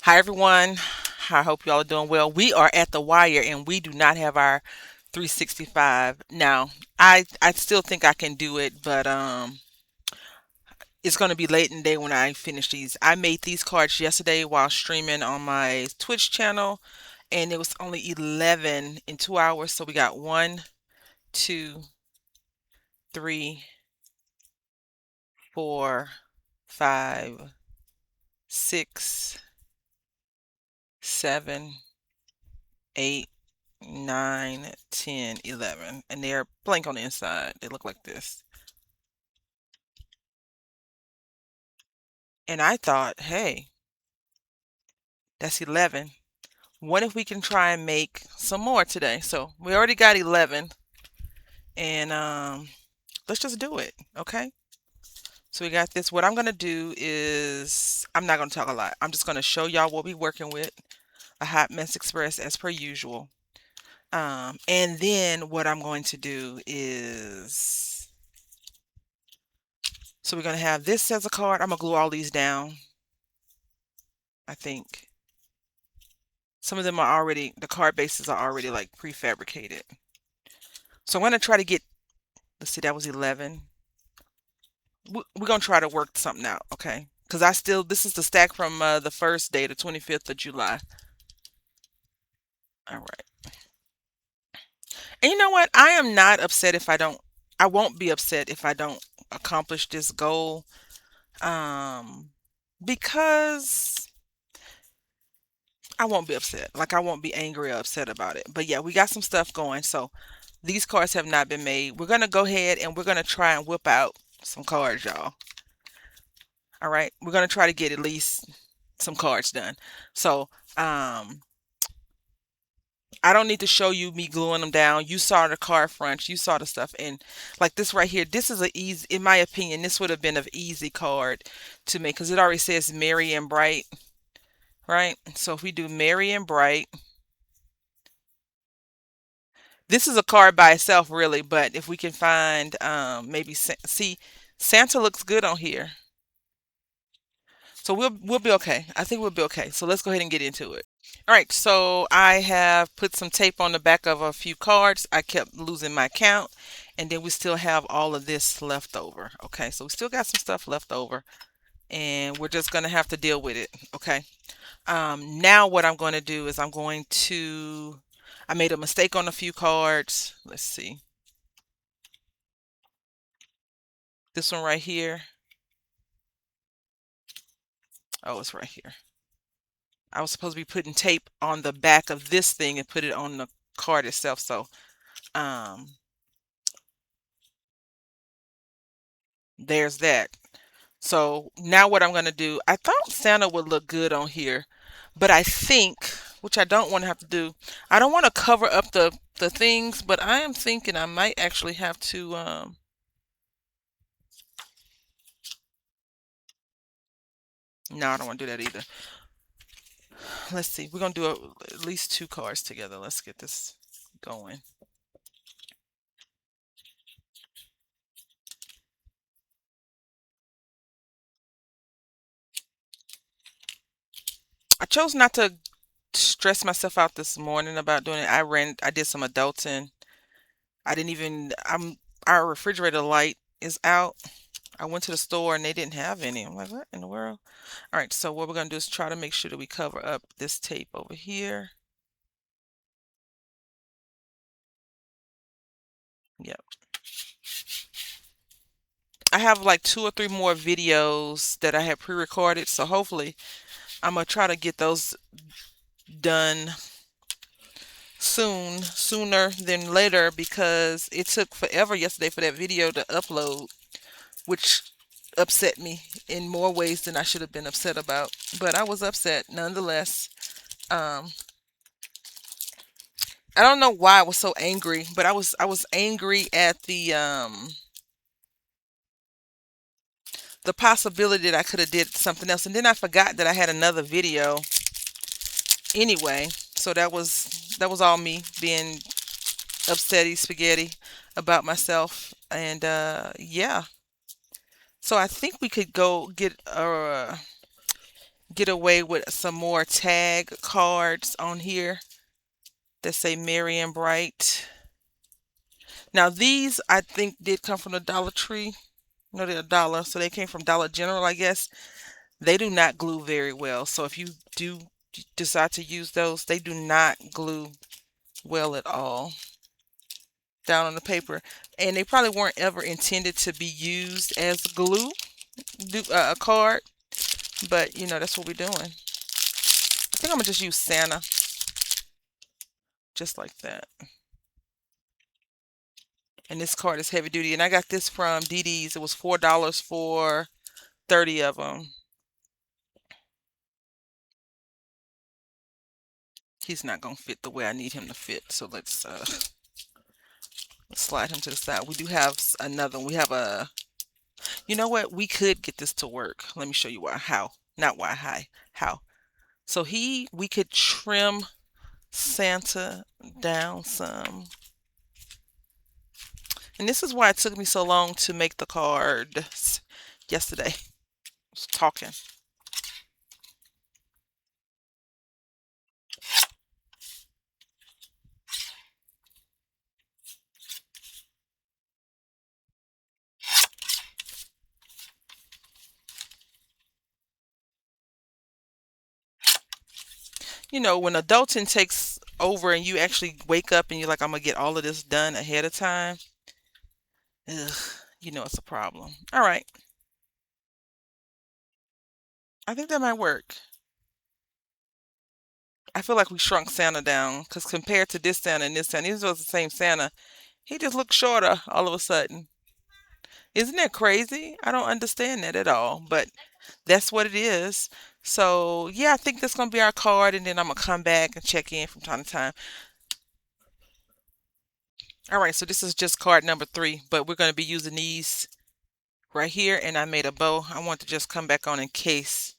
Hi everyone. I hope y'all are doing well. We are at the wire and we do not have our 365. Now, I still think I can do it, but it's going to be late in the day when I finish these. I made these cards yesterday while streaming on my Twitch channel and it was only 11 in 2 hours, so we got one, two, three, four, five, six, seven, 8, 9, 10, 11. And they're blank on the inside. They look like this. And I thought, hey, that's 11. What if we can try and make some more today? So we already got 11. And let's just do it. Okay. So we got this. What I'm going to do is, I'm not going to talk a lot. I'm just going to show y'all what we're working with. A Hot Mess Express as per usual. And then what I'm going to do is, so we're going to have this as a card. I'm going to glue all these down. I think some of them are already, the card bases are already like prefabricated. So I'm going to try to get, let's see, that was 11. We're going to try to work something out, okay? Because this is the stack from the first day, the 25th of July. All right. And you know what? I won't be upset if I don't accomplish this goal. Um, because I won't be upset. Like, I won't be angry or upset about it. But yeah, we got some stuff going. So these cards have not been made. We're going to go ahead and we're going to try and whip out some cards, y'all. All right. We're going to try to get at least some cards done. So, I don't need to show you me gluing them down. You saw the card fronts. You saw the stuff. And like this right here, this is a easy, in my opinion, this would have been an easy card to make because it already says Merry and Bright, right? So if we do Merry and Bright, this is a card by itself, really, but if we can find maybe see Santa looks good on here. So we'll be okay. I think we'll be okay. So let's go ahead and get into it. All right, so I have put some tape on the back of a few cards. I kept losing my count, and then we still have all of this left over. Okay, so we still got some stuff left over, and we're just gonna have to deal with it. Okay. Now what I'm going to do is I made a mistake on a few cards. Let's see. This one right here. Oh, it's right here. I was supposed to be putting tape on the back of this thing and put it on the card itself. So, um, there's that. So now what I'm going to do, I thought Santa would look good on here, but I think, which I don't want to have to do, I don't want to cover up the things, but I am thinking I might actually have to, no, I don't want to do that either. Let's see. We're going to do at least two cards together. Let's get this going. I chose not to stress myself out this morning about doing it. I did some adulting. I didn't even, our refrigerator light is out. I went to the store and they didn't have any. I'm like, what in the world? All right, so what we're going to do is try to make sure that we cover up this tape over here. Yep. I have like 2 or 3 more videos that I have pre-recorded, so hopefully I'm going to try to get those done sooner than later because it took forever yesterday for that video to upload, which upset me in more ways than I should have been upset about. But I was upset nonetheless. Um, I don't know why I was so angry, but I was angry at the possibility that I could have did something else, and then I forgot that I had another video anyway. So that was all me being upsetty spaghetti about myself, and yeah. So I think we could go get get away with some more tag cards on here that say Merry and Bright. Now these I think did come from the Dollar Tree. No, they're a dollar, so they came from Dollar General, I guess. They do not glue very well. So if you do decide to use those, they do not glue well at all down on the paper. And they probably weren't ever intended to be used as glue, a card. But, that's what we're doing. I think I'm going to just use Santa, just like that. And this card is heavy duty. And I got this from DD's. It was $4 for 30 of them. He's not going to fit the way I need him to fit. So let's slide him to the side. We do have another one. We have a, you know what? We could get this to work. Let me show you why. How. Not why, how. So we could trim Santa down some. And this is why it took me so long to make the cards yesterday. I was talking. When adulting takes over and you actually wake up and you're like, I'm gonna get all of this done ahead of time, ugh, it's a problem. All right. I think that might work. I feel like we shrunk Santa down because compared to this Santa and this Santa, this was the same Santa. He just looked shorter all of a sudden. Isn't that crazy? I don't understand that at all, but that's what it is. So, yeah, I think that's going to be our card, and then I'm going to come back and check in from time to time. All right, so this is just card number 3, but we're going to be using these right here, and I made a bow. I want to just come back on in case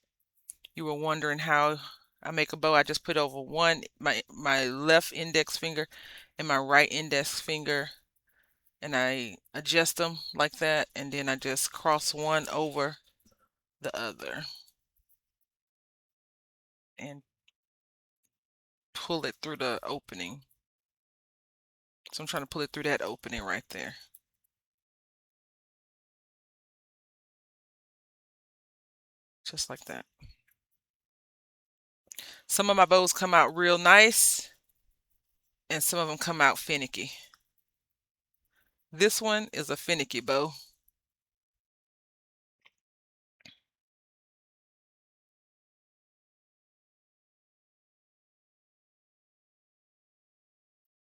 you were wondering how I make a bow. I just put over my left index finger and my right index finger, and I adjust them like that, and then I just cross one over the other and pull it through the opening. So I'm trying to pull it through that opening right there. Just like that. Some of my bows come out real nice, and some of them come out finicky. This one is a finicky bow.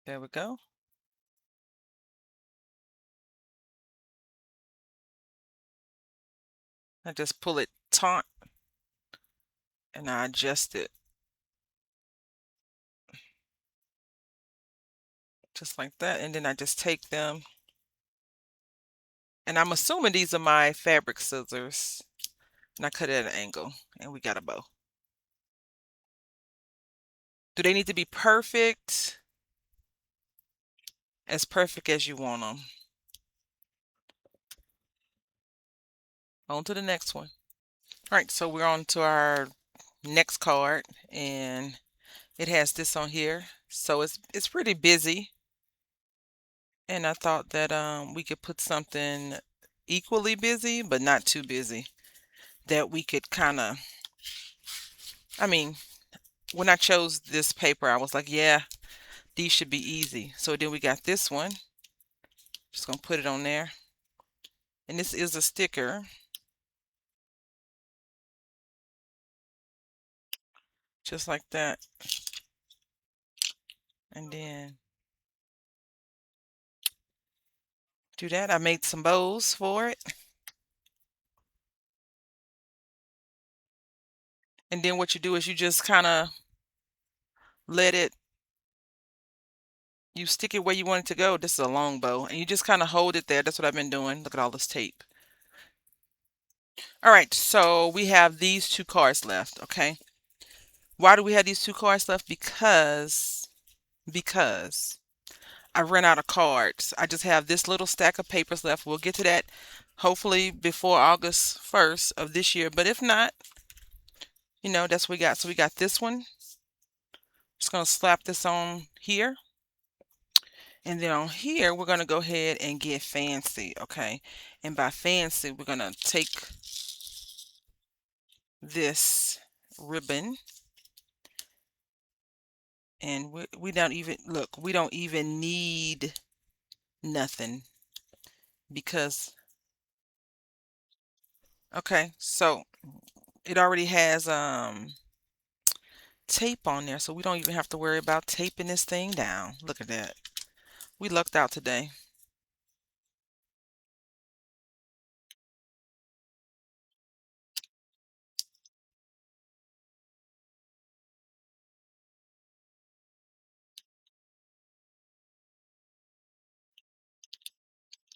There we go. I just pull it taut and I adjust it just like that. And then I just take them, and I'm assuming these are my fabric scissors, and I cut it at an angle, and we got a bow. Do they need to be perfect? As perfect as you want them. On to the next one. All right, so we're on to our next card, and it has this on here. So it's pretty busy, and I thought that we could put something equally busy, but not too busy, that we could kind of, I mean, when I chose this paper, I was like, yeah, these should be easy. So then we got this one. Just gonna put it on there. And this is a sticker. Just like that. And then do that. I made some bows for it. And then what you do is you just kind of let it, you stick it where you want it to go. This is a long bow. And you just kind of hold it there. That's what I've been doing. Look at all this tape. All right, so we have these 2 cards left, okay? Why do we have these 2 cards left? Because I ran out of cards. I just have this little stack of papers left. We'll get to that hopefully before August 1st of this year. But if not, You know, that's what we got. So we got this one. Just gonna slap this on here. And then on here, we're gonna go ahead and get fancy, okay? And by fancy, we're gonna take this ribbon and we don't even, look, we don't even need nothing because, okay, so it already has tape on there, so we don't even have to worry about taping this thing down. Look at that. We lucked out today.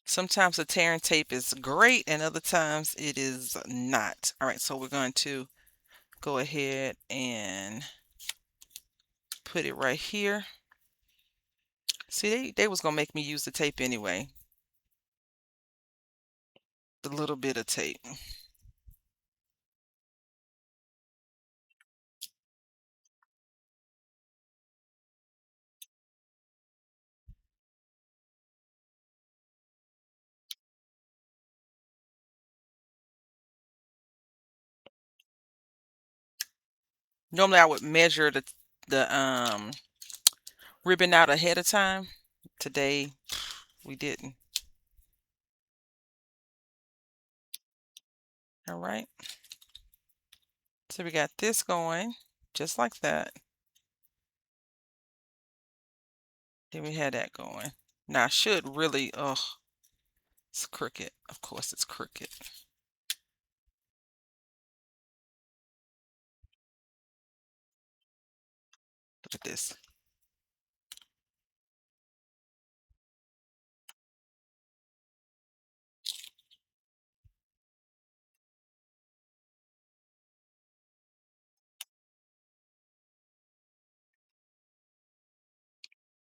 Sometimes the tearing tape is great and other times it is not. All right, so we're going to go ahead and put it right here. See, they was gonna make me use the tape anyway. The little bit of tape. Normally I would measure the ribbon out ahead of time. Today we didn't. All right. So we got this going just like that. Then we had that going. Now I should really, oh, it's crooked. Of course it's crooked. Look at this.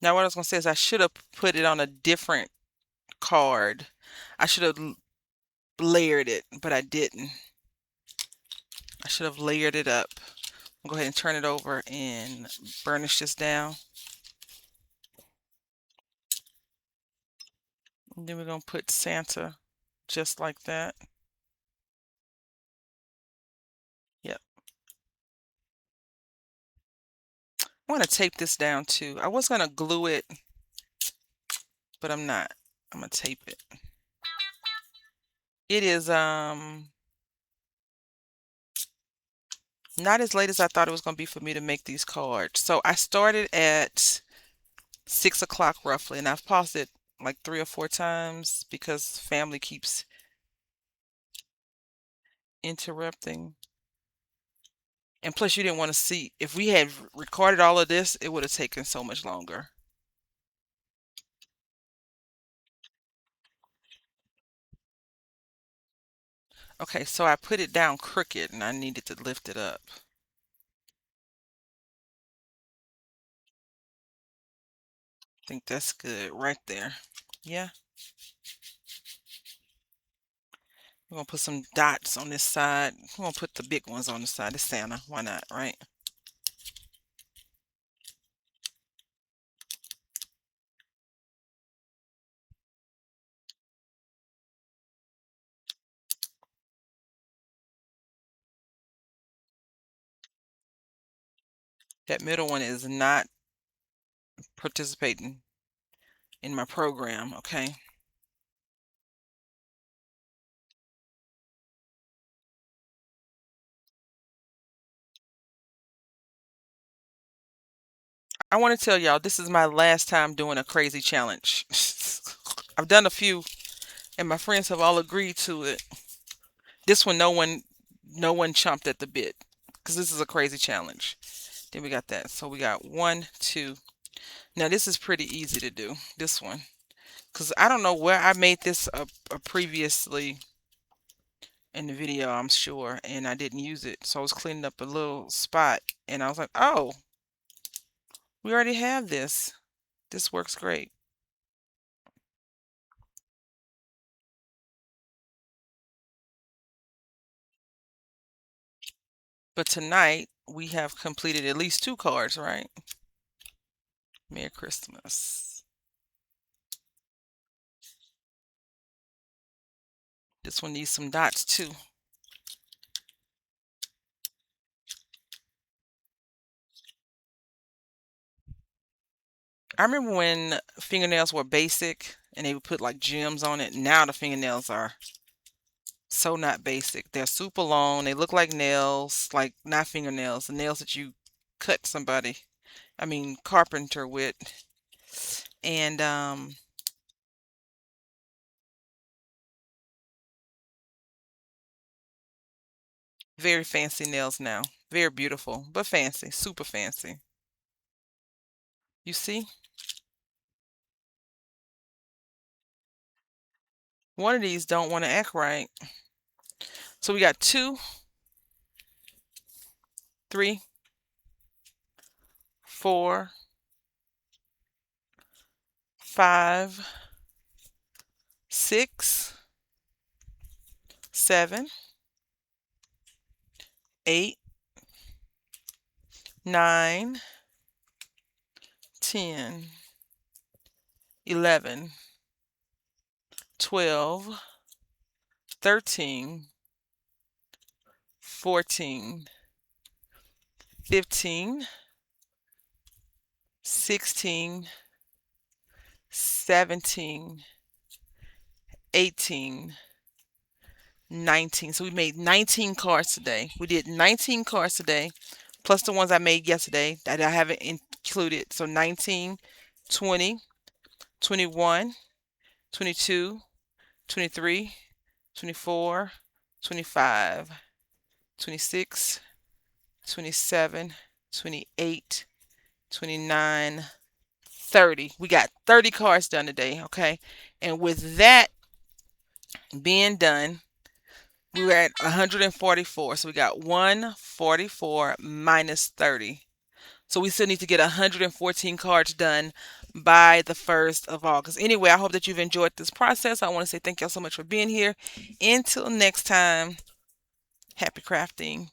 Now what I was gonna say is I should have put it on a different card. I should have layered it, but I didn't. I should have layered it up. I'll go ahead and turn it over and burnish this down. And then we're going to put Santa just like that. Yep. I want to tape this down too. I was going to glue it, but I'm not. I'm going to tape it. It is not as late as I thought it was going to be for me to make these cards. So I started at 6 o'clock roughly, and I've paused it like 3 or 4 times because family keeps interrupting. And plus, you didn't want to see, if we had recorded all of this, it would have taken so much longer. Okay, so I put it down crooked and I needed to lift it up. I think that's good right there. Yeah. We're gonna put some dots on this side. We're gonna put the big ones on the side of Santa. Why not, right? That middle one is not participating in my program, okay? I want to tell y'all this is my last time doing a crazy challenge. I've done a few and my friends have all agreed to it. This one no one chomped at the bit because this is a crazy challenge. Then we got that. So we got 1, 2. Now this is pretty easy to do. This one, because I don't know where I made this up previously in the video, I'm sure, and I didn't use it. So I was cleaning up a little spot, and I was like, oh, we already have this. This works great. But tonight we have completed at least 2 cards, right? Merry Christmas. This one needs some dots too. I remember when fingernails were basic and they would put like gems on it. Now the fingernails are so not basic. They're super long. They look like nails, like not fingernails, the nails that you cut somebody. I mean, carpenter with. And very fancy nails now. Very beautiful, but fancy, super fancy. You see? One of these don't want to act right. So we got 2, 3, 4, 5, 6, 7, 8, 9, 10, 11, 12, 13, 14, 15, 16, 17, 18, 19. So we made 19 cards today. We did 19 cards today, plus the ones I made yesterday that I haven't included. So 19, 20, 21, 22, 23, 24, 25, 26, 27, 28, 29, 30. We got 30 cards done today, okay? And with that being done, we were at 144. So we got 144 minus 30. So we still need to get 114 cards done by the 1st of August. Anyway, I hope that you've enjoyed this process. I want to say thank y'all so much for being here. Until next time, happy crafting.